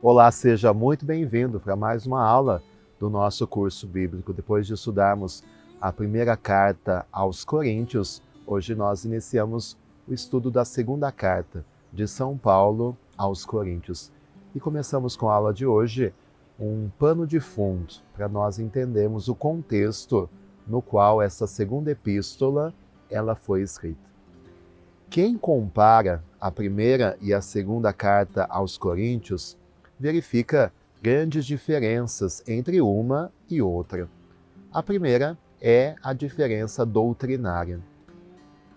Olá, seja muito bem-vindo para mais uma aula do nosso curso bíblico. Depois de estudarmos a primeira carta aos Coríntios, hoje nós iniciamos o estudo da segunda carta de São Paulo aos Coríntios. E começamos com a aula de hoje um pano de fundo para nós entendermos o contexto no qual essa segunda epístola ela foi escrita. Quem compara a primeira e a segunda carta aos Coríntios verifica grandes diferenças entre uma e outra. A primeira é a diferença doutrinária.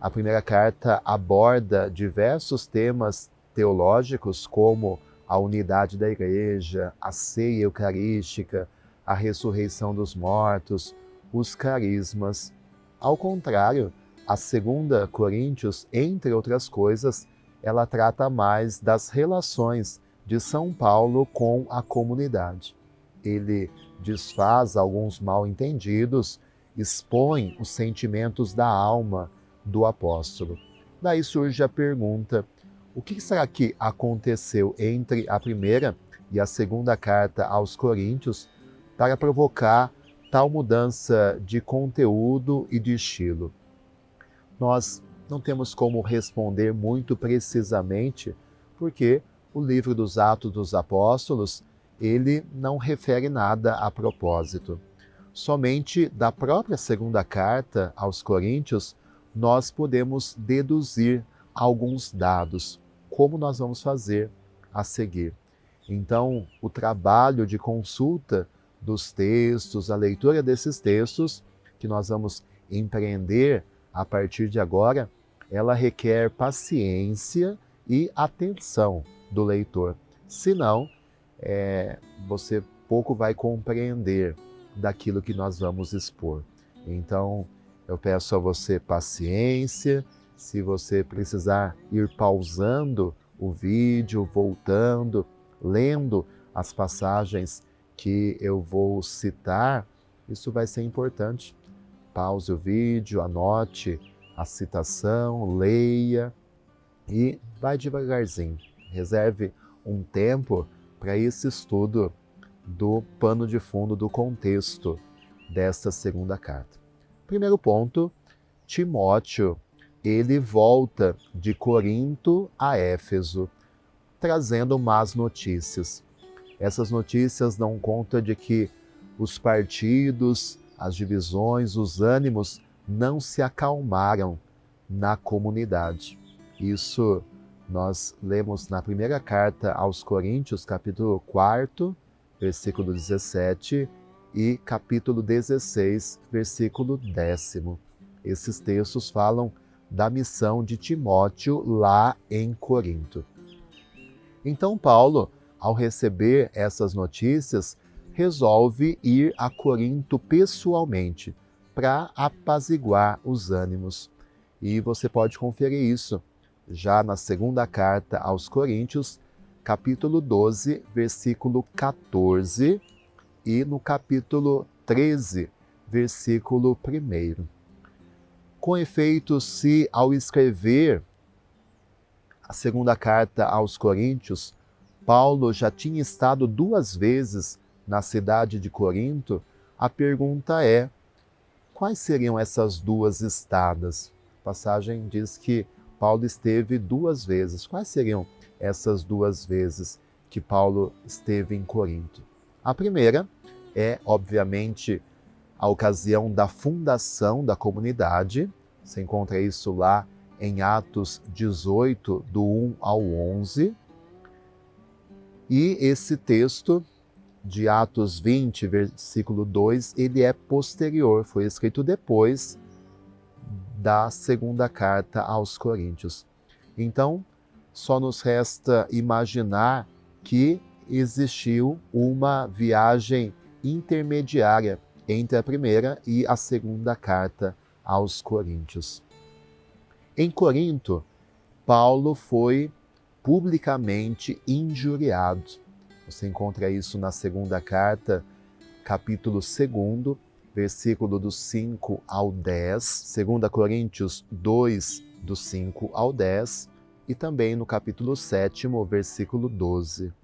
A primeira carta aborda diversos temas teológicos, como a unidade da igreja, a ceia eucarística, a ressurreição dos mortos, os carismas. Ao contrário, a segunda Coríntios, entre outras coisas, ela trata mais das relações de São Paulo com a comunidade. Ele desfaz alguns mal-entendidos, expõe os sentimentos da alma do apóstolo. Daí surge a pergunta: o que será que aconteceu entre a primeira e a segunda carta aos Coríntios para provocar tal mudança de conteúdo e de estilo? Nós não temos como responder muito precisamente, porque o livro dos Atos dos Apóstolos, ele não refere nada a propósito. Somente da própria segunda carta aos Coríntios, nós podemos deduzir alguns dados, como nós vamos fazer a seguir. Então, o trabalho de consulta dos textos, a leitura desses textos, que nós vamos empreender a partir de agora, ela requer paciência e atenção do leitor. Senão, você pouco vai compreender daquilo que nós vamos expor. Então, eu peço a você paciência. Se você precisar ir pausando o vídeo, voltando, lendo as passagens que eu vou citar, isso vai ser importante. Pause o vídeo, anote a citação, leia e vai devagarzinho. Reserve um tempo para esse estudo do pano de fundo, do contexto desta segunda carta. Primeiro ponto, Timóteo, ele volta de Corinto a Éfeso, trazendo más notícias. Essas notícias dão conta de que os partidos, as divisões, os ânimos não se acalmaram na comunidade. Isso nós lemos na primeira carta aos Coríntios, capítulo 4, versículo 17, e capítulo 16, versículo 10. Esses textos falam da missão de Timóteo lá em Corinto. Então Paulo, ao receber essas notícias, resolve ir a Corinto pessoalmente para apaziguar os ânimos. E você pode conferir isso já na segunda carta aos Coríntios, capítulo 12, versículo 14, e no capítulo 13, versículo 1. Com efeito, se ao escrever a segunda carta aos Coríntios, Paulo já tinha estado 2 vezes na cidade de Corinto, a pergunta é: quais seriam essas 2 estadas? A passagem diz que Paulo esteve 2 vezes. Quais seriam essas 2 vezes que Paulo esteve em Corinto? A primeira é, obviamente, a ocasião da fundação da comunidade. Você encontra isso lá em Atos 18, do 1 ao 11. E esse texto de Atos 20, versículo 2, ele é posterior, foi escrito depois da segunda carta aos Coríntios. Então, só nos resta imaginar que existiu uma viagem intermediária entre a primeira e a segunda carta aos Coríntios. Em Corinto, Paulo foi publicamente injuriado. Você encontra isso na segunda carta, capítulo 2, versículo do 5 ao 10, 2 Coríntios 2, do 5 ao 10, e também no capítulo 7, versículo 12.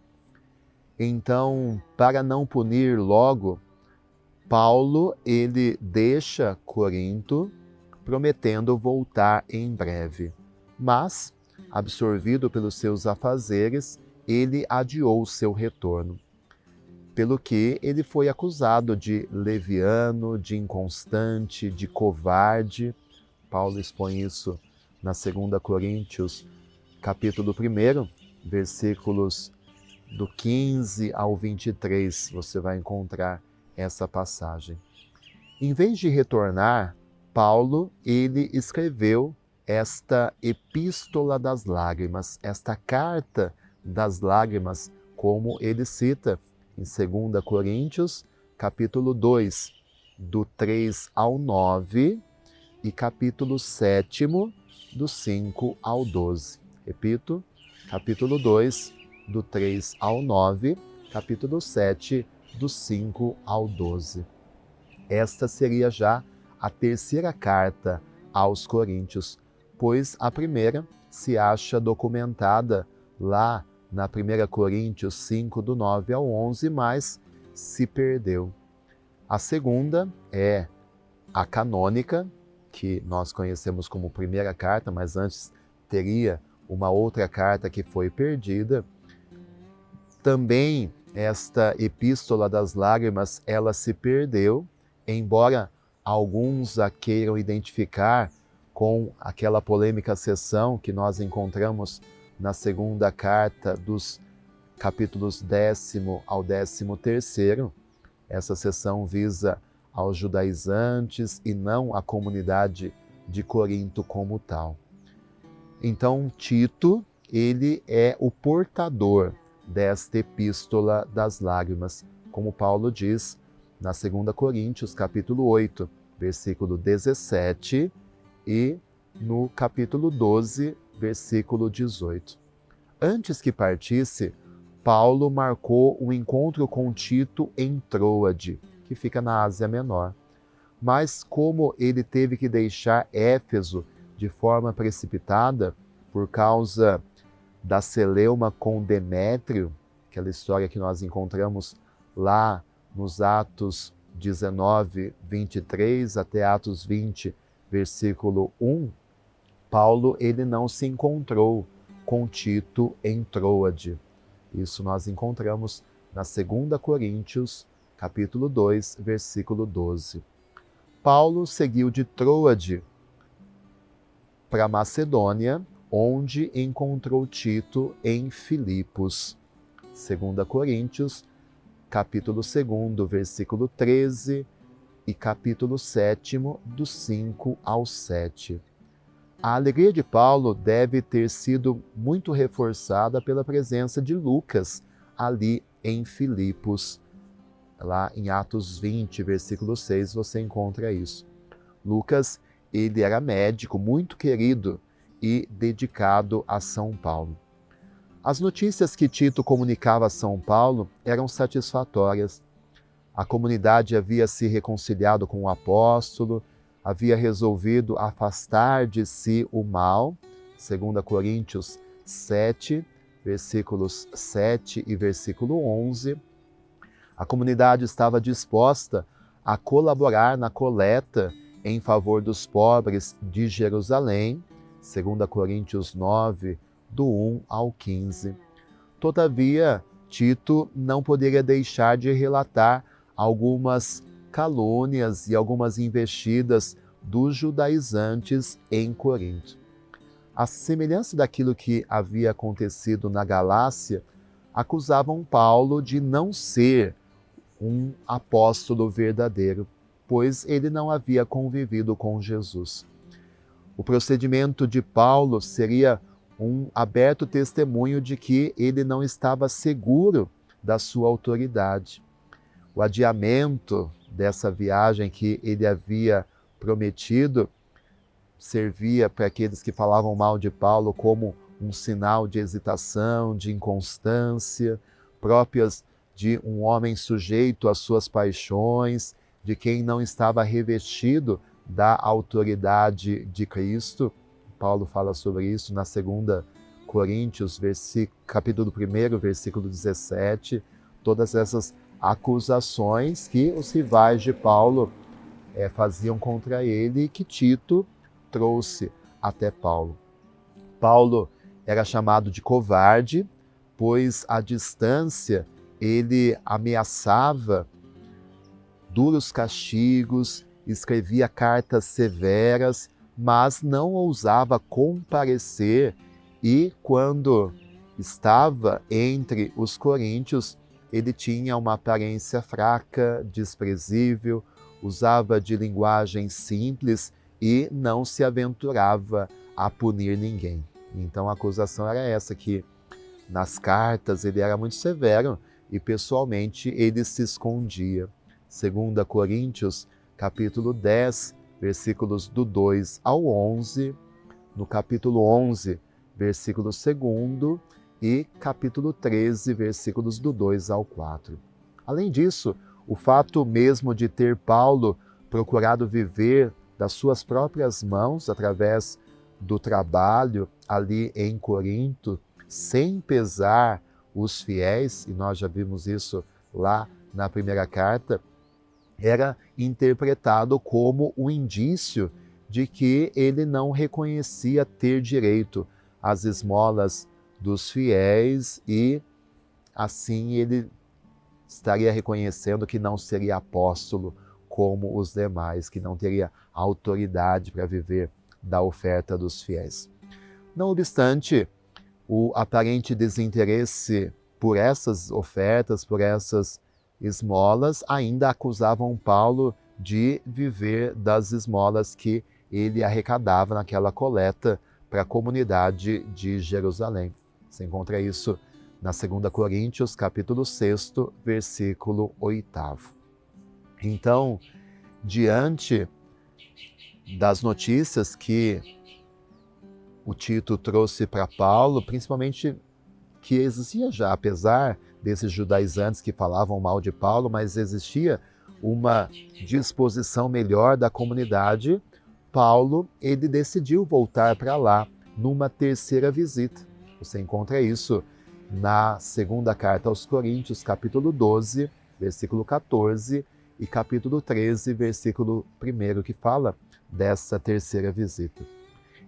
Então, para não punir logo, Paulo ele deixa Corinto, prometendo voltar em breve. Mas, absorvido pelos seus afazeres, ele adiou seu retorno. Pelo que ele foi acusado de leviano, de inconstante, de covarde. Paulo expõe isso na 2 Coríntios, capítulo 1, versículos do 15 ao 23, você vai encontrar essa passagem. Em vez de retornar, Paulo, ele escreveu esta epístola das lágrimas, esta carta das lágrimas, como ele cita em 2 Coríntios, capítulo 2, do 3 ao 9, e capítulo 7, do 5 ao 12. Repito, capítulo 2, do 3 ao 9, capítulo 7, do 5 ao 12. Esta seria já a terceira carta aos Coríntios, pois a primeira se acha documentada lá na 1 Coríntios 5, do 9 ao 11, mas se perdeu. A segunda é a canônica, que nós conhecemos como primeira carta, mas antes teria uma outra carta que foi perdida. Também esta epístola das lágrimas, ela se perdeu, embora alguns a queiram identificar com aquela polêmica seção que nós encontramos na segunda carta dos capítulos 10º ao 13º. Essa seção visa aos judaizantes e não à comunidade de Corinto como tal. Então, Tito, ele é o portador desta epístola das lágrimas, como Paulo diz na 2 Coríntios, capítulo 8, versículo 17, e no capítulo 12, versículo 18. Antes que partisse, Paulo marcou um encontro com Tito em Troade, que fica na Ásia Menor. Mas como ele teve que deixar Éfeso de forma precipitada, por causa da celeuma com Demétrio, aquela história que nós encontramos lá nos Atos 19, 23 até Atos 20, versículo 1, Paulo ele não se encontrou com Tito em Troade. Isso nós encontramos na 2 Coríntios, capítulo 2, versículo 12. Paulo seguiu de Troade para Macedônia, onde encontrou Tito em Filipos. 2 Coríntios, capítulo 2, versículo 13 e capítulo 7, do 5 ao 7. A alegria de Paulo deve ter sido muito reforçada pela presença de Lucas ali em Filipos. Lá em Atos 20, versículo 6, você encontra isso. Lucas, ele era médico, muito querido e dedicado a São Paulo. As notícias que Tito comunicava a São Paulo eram satisfatórias. A comunidade havia se reconciliado com o apóstolo, havia resolvido afastar de si o mal, 2 Coríntios 7, versículos 7 e versículo 11. A comunidade estava disposta a colaborar na coleta em favor dos pobres de Jerusalém, 2 Coríntios 9, do 1 ao 15. Todavia, Tito não poderia deixar de relatar algumas calúnias e algumas investidas dos judaizantes em Corinto. A semelhança daquilo que havia acontecido na Galácia, acusavam Paulo de não ser um apóstolo verdadeiro, pois ele não havia convivido com Jesus. O procedimento de Paulo seria um aberto testemunho de que ele não estava seguro da sua autoridade. O adiamento dessa viagem que ele havia prometido servia para aqueles que falavam mal de Paulo como um sinal de hesitação, de inconstância, próprias de um homem sujeito às suas paixões, de quem não estava revestido da autoridade de Cristo. Paulo fala sobre isso na 2 Coríntios, capítulo 1, versículo 17, todas essas acusações que os rivais de Paulo faziam contra ele e que Tito trouxe até Paulo. Paulo era chamado de covarde, pois à distância ele ameaçava duros castigos, escrevia cartas severas, mas não ousava comparecer e quando estava entre os coríntios, ele tinha uma aparência fraca, desprezível, usava de linguagem simples e não se aventurava a punir ninguém. Então a acusação era essa, que nas cartas ele era muito severo e pessoalmente ele se escondia. 2 Coríntios, capítulo 10, versículos do 2 ao 11, no capítulo 11, versículo 2 e capítulo 13, versículos do 2 ao 4. Além disso, o fato mesmo de ter Paulo procurado viver das suas próprias mãos, através do trabalho ali em Corinto, sem pesar os fiéis, e nós já vimos isso lá na primeira carta, era interpretado como um indício de que ele não reconhecia ter direito às esmolas dos fiéis e assim ele estaria reconhecendo que não seria apóstolo como os demais, que não teria autoridade para viver da oferta dos fiéis. Não obstante, o aparente desinteresse por essas ofertas, por essas esmolas, ainda acusavam Paulo de viver das esmolas que ele arrecadava naquela coleta para a comunidade de Jerusalém. Você encontra isso na 2 Coríntios, capítulo 6, versículo 8. Então, diante das notícias que o Tito trouxe para Paulo, principalmente que existia já, apesar desses judaizantes que falavam mal de Paulo, mas existia uma disposição melhor da comunidade, Paulo ele decidiu voltar para lá numa terceira visita. Você encontra isso na segunda carta aos Coríntios, capítulo 12, versículo 14, e capítulo 13, versículo 1, que fala dessa terceira visita.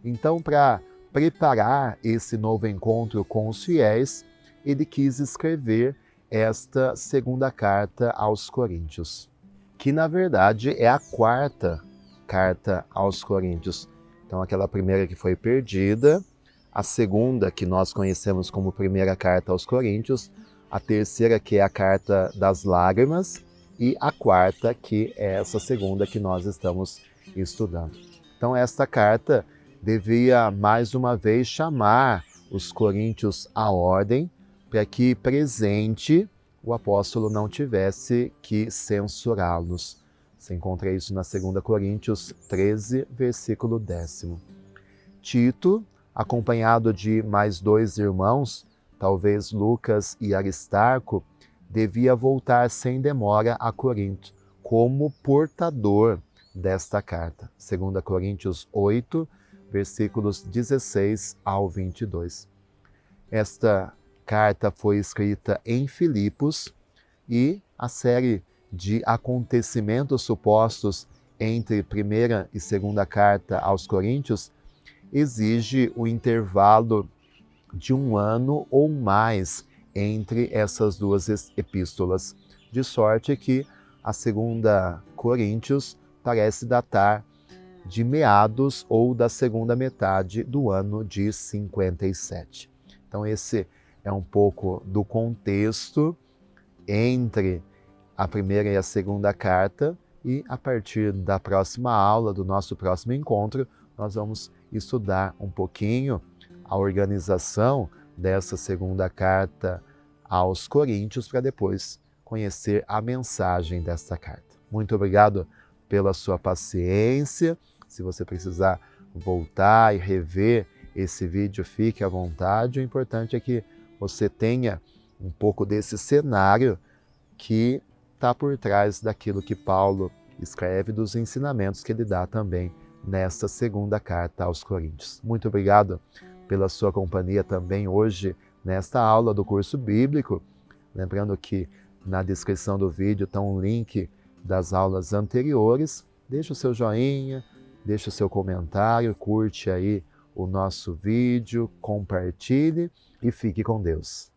Então, para preparar esse novo encontro com os fiéis, ele quis escrever esta segunda carta aos Coríntios, que na verdade é a quarta carta aos Coríntios. Então, aquela primeira que foi perdida, a segunda que nós conhecemos como primeira carta aos Coríntios, a terceira que é a carta das lágrimas e a quarta que é essa segunda que nós estamos estudando. Então, esta carta devia mais uma vez chamar os coríntios à ordem para que presente o apóstolo não tivesse que censurá-los. Você encontra isso na 2 Coríntios 13, versículo 10. Tito, acompanhado de mais 2 irmãos, talvez Lucas e Aristarco, devia voltar sem demora a Corinto, como portador desta carta. 2 Coríntios 8, versículos 16 ao 22. Esta carta foi escrita em Filipos e a série de acontecimentos supostos entre primeira e segunda carta aos Coríntios exige o intervalo de 1 ano ou mais entre essas duas epístolas, de sorte que a 2 Coríntios parece datar de meados ou da segunda metade do ano de 57. Então esse é um pouco do contexto entre a primeira e a segunda carta, e a partir da próxima aula, do nosso próximo encontro, nós vamos estudar um pouquinho a organização dessa segunda carta aos Coríntios, para depois conhecer a mensagem desta carta. Muito obrigado pela sua paciência. Se você precisar voltar e rever esse vídeo, fique à vontade. O importante é que você tenha um pouco desse cenário que está por trás daquilo que Paulo escreve, dos ensinamentos que ele dá também nesta segunda carta aos Coríntios. Muito obrigado pela sua companhia também hoje nesta aula do curso bíblico. Lembrando que na descrição do vídeo está um link das aulas anteriores. Deixa o seu joinha, deixa o seu comentário, curte aí o nosso vídeo, compartilhe e fique com Deus.